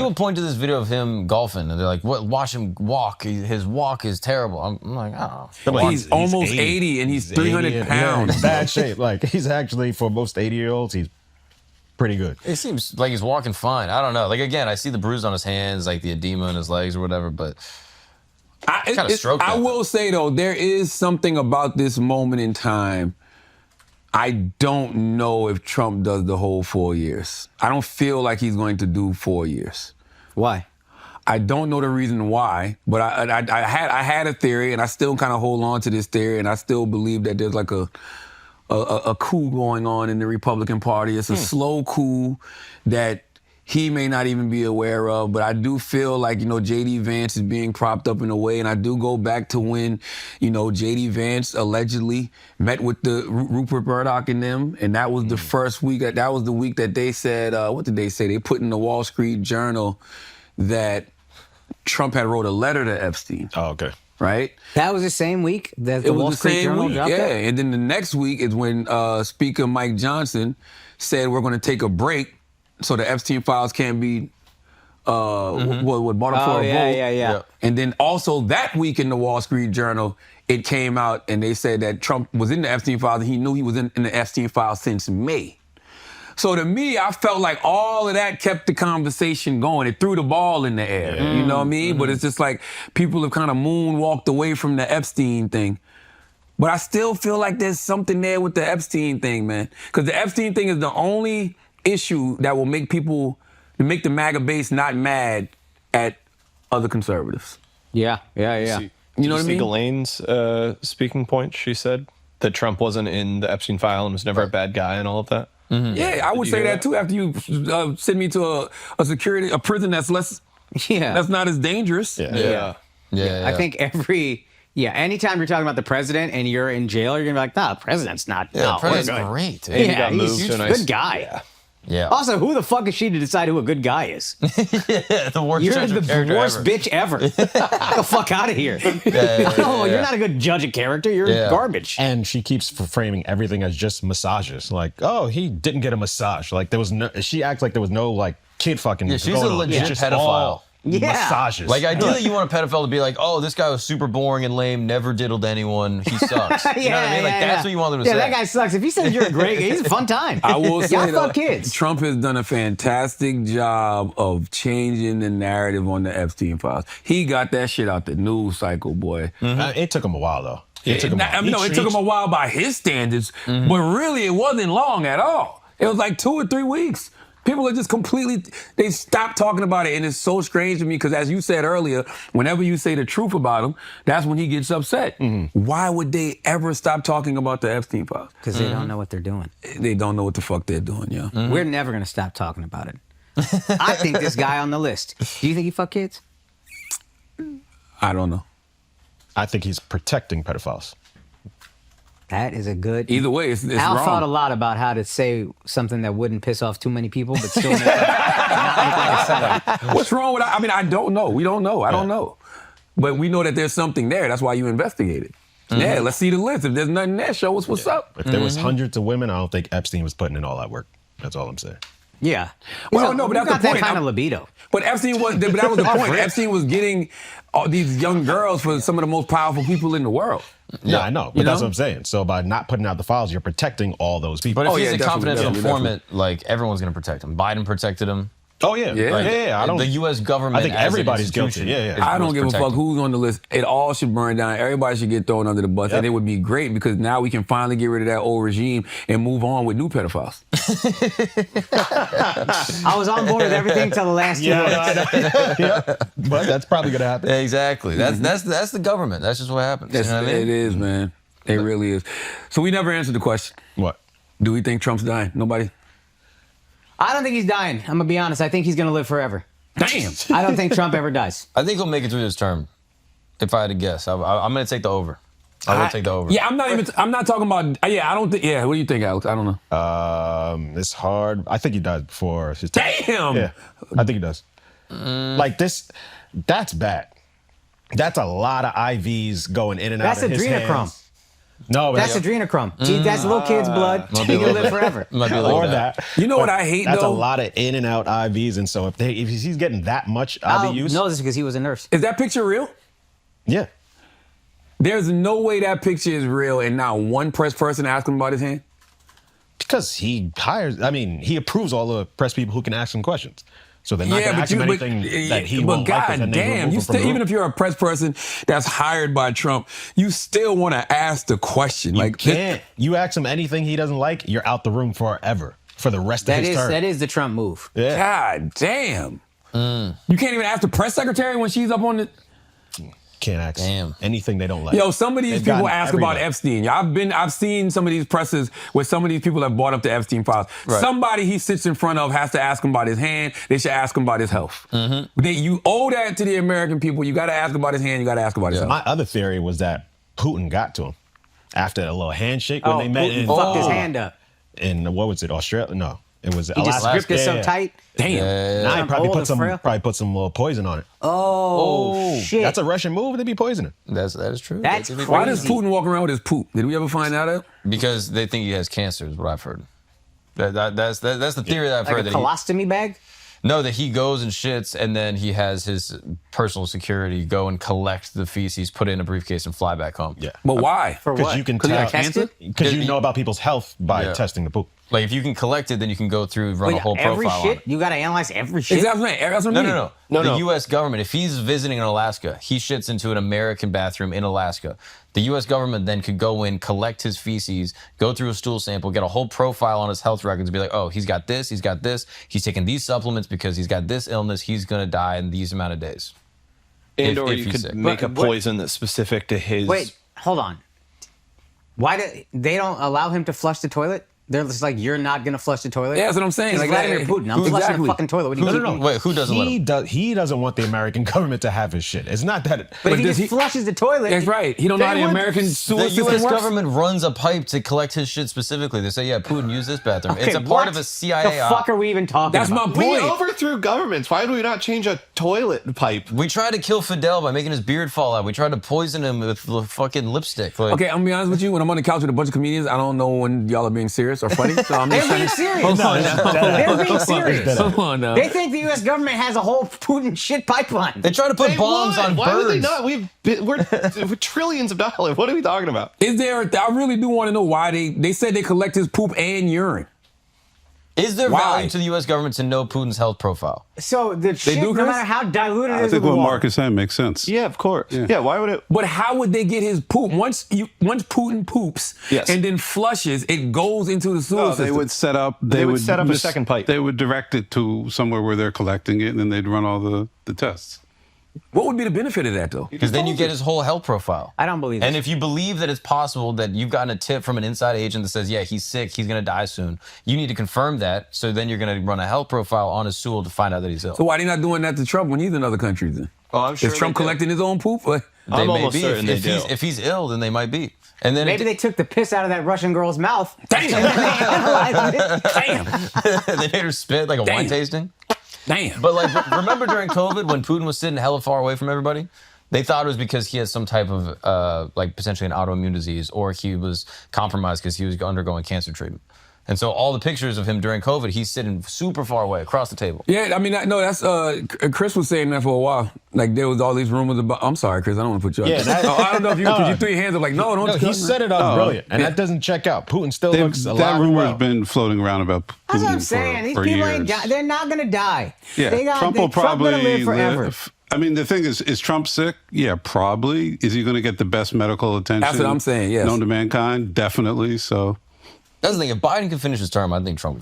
People point to this video of him golfing, and they're like, "What? Watch him walk. His walk is terrible." I'm like, "Oh, he's almost 80 and he's 300 pounds. He's bad shape. Like he's actually for most 80-year-olds, he's pretty good. It seems like he's walking fine. I don't know. Like again, I see the bruise on his hands, like the edema in his legs or whatever, but." I will say though, there is something about this moment in time. I don't know if Trump does the whole 4 years. I don't feel like he's going to do 4 years. Why? I don't know the reason why, but I had a theory, and I still kind of hold on to this theory, and I still believe that there's like a coup going on in the Republican Party. It's a slow coup that he may not even be aware of, but I do feel like, J.D. Vance is being propped up in a way, and I do go back to when, J.D. Vance allegedly met with the Rupert Murdoch and them, and that was the first week, that was the week that they said, what did they say? They put in the Wall Street Journal that Trump had wrote a letter to Epstein. Oh, okay. Right? That was the same week that the Wall Street Journal dropped it? Yeah, and then the next week is when Speaker Mike Johnson said we're going to take a break so the Epstein files can't be brought up for a vote. Yeah. And then also that week in the Wall Street Journal, it came out and they said that Trump was in the Epstein files and he knew he was in the Epstein files since May. So to me, I felt like all of that kept the conversation going. It threw the ball in the air, you know what I mean? But it's just like people have kind of moonwalked away from the Epstein thing. But I still feel like there's something there with the Epstein thing, man. Because the Epstein thing is the only issue that will make the MAGA base not mad at other conservatives. Yeah. You know what I mean? Elaine's speaking point, she said that Trump wasn't in the Epstein file and was never a bad guy and all of that. Mm-hmm. Yeah, I would say that too after you send me to a prison that's that's not as dangerous. Yeah. I think anytime you're talking about the president and you're in jail, you're going to be like, nah, the president's not. Yeah, no, the president's great. And he got moved he's to a a nice good guy. Yeah. Also, who the fuck is she to decide who a good guy is? The worst You're judge of the character worst ever. bitch ever. Get the fuck out of here. You're not a good judge of character. You're garbage. And she keeps framing everything as just massages. Like, oh, he didn't get a massage. Like she acts like there was no like kid fucking. Yeah, she's going a on. legit It's just pedophile. all massages. Like, ideally, you want a pedophile to be like, oh, this guy was super boring and lame, never diddled anyone, he sucks. You know what I mean? Like, that's what you want them to say. Yeah, that guy sucks. If he says you're great, he's a fun time. I will say, y'all fuck kids. Trump has done a fantastic job of changing the narrative on the Epstein files. He got that shit out the news cycle, boy. It took him a while, though. It took him a while by his standards, but really, it wasn't long at all. It was like 2 or 3 weeks. People are just they stopped talking about it, and it's so strange to me because, as you said earlier, whenever you say the truth about him, that's when he gets upset. Why would they ever stop talking about the Epstein files? Because they don't know what they're doing. They don't know what the fuck they're doing, yeah. We're never going to stop talking about it. I think this guy on the list, do you think he fucked kids? I don't know. I think he's protecting pedophiles. That is a good... Either way, it's Al wrong. thought a lot about how to say something that wouldn't piss off too many people, but still not look like a setup. What's wrong with that? I mean, I don't know. We don't know. I don't know. But we know that there's something there. That's why you investigate it. Yeah, let's see the list. If there's nothing there, show us what's up. If there was hundreds of women, I don't think Epstein was putting in all that work. That's all I'm saying. Yeah. Well, no, but that's got the point. that kind of libido. But Epstein was, but that was the point. Epstein was getting all these young girls for some of the most powerful people in the world. Yeah, I know. But that's what I'm saying. So by not putting out the files, you're protecting all those people. But if he's a confidential informant, like, everyone's going to protect him. Biden protected him. Oh, yeah. I don't, the U.S. government, I think everybody's guilty. I don't give a fuck who's on the list. It all should burn down. Everybody should get thrown under the bus. And it would be great because now we can finally get rid of that old regime and move on with new pedophiles. I was on board with everything till the last 2 years. But that's probably going to happen. Exactly. That's the government. That's just what happens. You know what I mean? It is, man. It really is. So we never answered the question. What? Do we think Trump's dying? Nobody? I don't think he's dying. I'm going to be honest. I think he's going to live forever. Damn. I don't think Trump ever dies. I think he'll make it through this term. If I had to guess, I'm going to take the over. I will take the over. Yeah, I'm not talking about. I don't think. Yeah, what do you think, Alex? I don't know. It's hard. I think he dies before his time. Damn. Yeah, I think he does. Like this, that's bad. That's a lot of IVs going in and out of his hands. That's adrenochrome. No, but That's adrenochrome. That's little kid's blood. Might He be a can little live bit. forever. Might be a little or bit. that. You know what But I hate, That's though? a lot of in and out IVs, and so if he's getting that much Oh, IVs, no, this is because he was a nurse. Is that picture real? yeah. There's no way that picture is real and not one press person asked him about his hand. Because he approves all the press people who can ask him questions. So they're not going to ask him anything that he won't like, and then they goddamn, remove him from the even room. if you're a press person that's hired by Trump, you still want to ask the question. You can't. You ask him anything he doesn't like, you're out the room forever for the rest of his term. That is the Trump move. Yeah. God damn. You can't even ask the press secretary when she's up on the. Can't ask Damn. anything they don't like. Yo, some of these They've people gotten ask about everything. Epstein. I've seen some of these presses where some of these people have brought up the Epstein files. Right. Somebody he sits in front of has to ask him about his hand. They should ask him about his health. You owe that to the American people. You got to ask about his hand. You got to ask about his health. My other theory was that Putin got to him after a little handshake when they met Putin in fucked his hand up. in what was it, Australia? No, it was He just Alaska. gripped it so Yeah. tight. Damn. Now he probably Old put and some frail. little poison on it. Oh, shit. That's a Russian move. They be poisoning. That is true. That's That could be Why does crazy. Putin walk around with his poop? Did we ever find that out? Because they think he has cancer, is what I've heard. That's the theory that I've like heard. a That colostomy bag? that he goes and shits, and then he has his personal security go and collect the feces, put it in a briefcase, and fly back home. Yeah, But why? For because what? you can 'Cause he tell got tested? because you know about people's health by Yeah. testing the poop. Like, if you can collect it, then you can go through, run a Wait, whole every profile on shit? it. You got to analyze every shit? Exactly. That's what I mean. No. The U.S. government, if he's visiting in Alaska, he shits into an American bathroom in Alaska. The U.S. government then could go in, collect his feces, go through a stool sample, get a whole profile on his health records, and be like, oh, he's got this, he's taking these supplements because he's got this illness, he's going to die in these amount of days. And If or you he's could sick. make a But what- poison that's specific to his. Wait, hold on. Why do they don't allow him to flush the toilet? They're just like, you're not going to flush the toilet? Yeah, that's what I'm saying. He's Like, Vladimir that- Putin. I'm flushing Exactly. the fucking toilet. What do you keep Wait, who doesn't let him? He doesn't want the American government to have his shit. It's not that. But if he does just flushes the toilet... That's right. He don't know how the They would- American The sewer U.S. system works. government runs a pipe to collect his shit specifically. They say, yeah, Putin, use this bathroom. Okay, It's a part what of a CIA The op. fuck are we even talking That's my about? We point. overthrew governments. Why do we not change a toilet pipe? We tried to kill Fidel by making his beard fall out. We tried to poison him with the fucking lipstick. Like, Okay, I'm gonna be honest with you. When I'm on the couch with a bunch of comedians, I don't know when y'all are being serious or funny. So I'm just They're being saying. serious. They're being Dead serious. ass. Come on now. They think the U.S. government has a whole Putin shit pipeline. They try to put They bombs would. on Why birds. would they not? We're trillions of dollars. What are we talking about? Is there? I really do want to know why they said they collect his poop and urine. Is there Why? value to the U.S. government to know Putin's health profile? So the shit, do, no Chris? matter how diluted it I is think with what water. Mark is saying makes sense. Yeah, of course. Yeah, why would it? But how would they get his poop once Putin poops Yes. and then flushes? It goes into the sewer No, system. they would set up. They would set up a second pipe. They would direct it to somewhere where they're collecting it, and then they'd run all the tests. What would be the benefit of that, though? Because then you get his whole health profile. I don't believe And it. if you believe that it's possible that you've gotten a tip from an inside agent that says, yeah, he's sick, he's going to die soon, you need to confirm that. So then you're going to run a health profile on his stool to find out that he's ill. So why they not doing that to Trump when he's in other countries? Then? Oh, I'm sure Is Trump they do. collecting his own poop? Like, They I'm may almost be. certain they do. If he's ill, then they might be. And then Maybe they took the piss out of that Russian girl's mouth. damn, damn, they made her spit like a wine Damn. tasting. damn. But like, remember during COVID when Putin was sitting hella far away from everybody? They thought it was because he has some type of like potentially an autoimmune disease, or he was compromised because he was undergoing cancer treatment. And so all the pictures of him during COVID, he's sitting super far away across the table. Yeah, I mean, no, that's Chris was saying that for a while. Like there was all these rumors about. I'm sorry, Chris. I don't want to put you. Yeah, up. that- I don't know if you No. you threw your hands up like no, don't. No, he set it up brilliant, and that doesn't check out. Putin still looks alive That and rumor's well. been floating around about Putin That's what I'm saying. These for people years. ain't die. They're not going to die. Yeah, Trump will Trump probably gonna live forever. I mean, the thing is Trump sick? Yeah, probably. Is he going to get the best medical attention? That's what I'm saying, yes. Known to mankind? Definitely. So That's the thing. If Biden can finish his term, I think Trump would